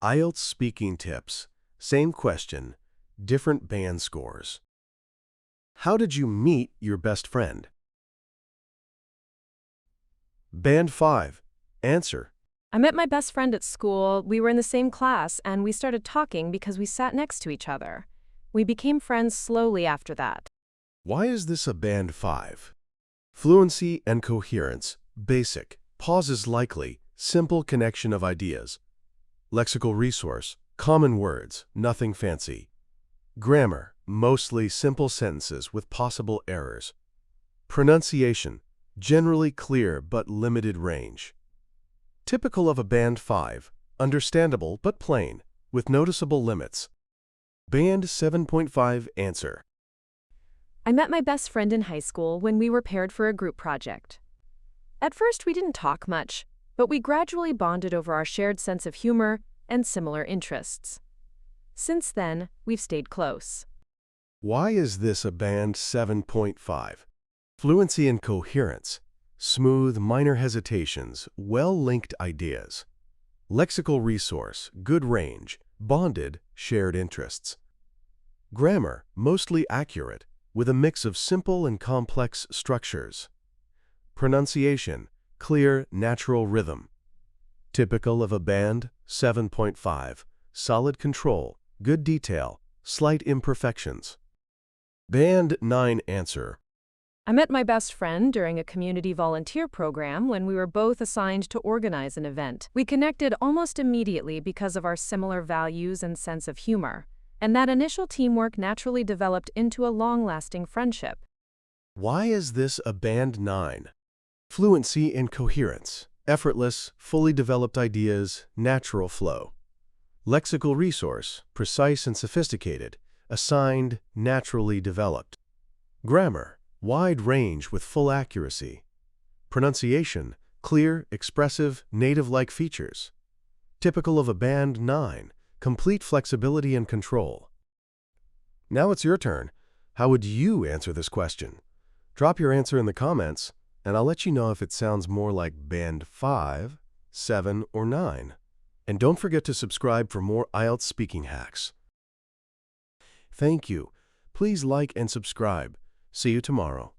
IELTS speaking tips. Same question, different band scores. How did you meet your best friend? Band 5. Answer. I met my best friend at school. We were in the same class, and we started talking because we sat next to each other. We became friends slowly after that. Why is this a Band 5? Fluency and coherence. Basic. Pauses likely. Simple connection of ideas. Lexical resource. Common words. Nothing fancy. Grammar. Mostly simple sentences with possible errors. Pronunciation. Generally clear but limited range. Typical of a Band 5. Understandable but plain, with noticeable limits. Band 7.5 Answer. I met my best friend in high school when we were paired for a group project. At first, we didn't talk much, but we gradually bonded over our shared sense of humor and similar interests. Since then, we've stayed close. Why is this a Band 7.5? Fluency and coherence. Smooth, minor hesitations, well-linked ideas. Lexical resource, good range, bonded, shared interests. Grammar, mostly accurate, with a mix of simple and complex structures. Pronunciation, clear, natural rhythm. Typical of a Band 7.5, solid control, good detail, slight imperfections. Band 9 Answer. I met my best friend during a community volunteer program when we were both assigned to organize an event. We connected almost immediately because of our similar values and sense of humor, and that initial teamwork naturally developed into a long-lasting friendship. Why is this a Band 9? Fluency and coherence, effortless, fully developed ideas, natural flow. Lexical resource, precise and sophisticated, assigned, naturally developed. Grammar, wide range with full accuracy. Pronunciation, clear, expressive, native-like features. Typical of a Band 9, complete flexibility and control. Now it's your turn. How would you answer this question? Drop your answer in the comments, and I'll let you know if it sounds more like Band 5, 7, or 9. And don't forget to subscribe for more IELTS speaking hacks. Thank you. Please like and subscribe. See you tomorrow.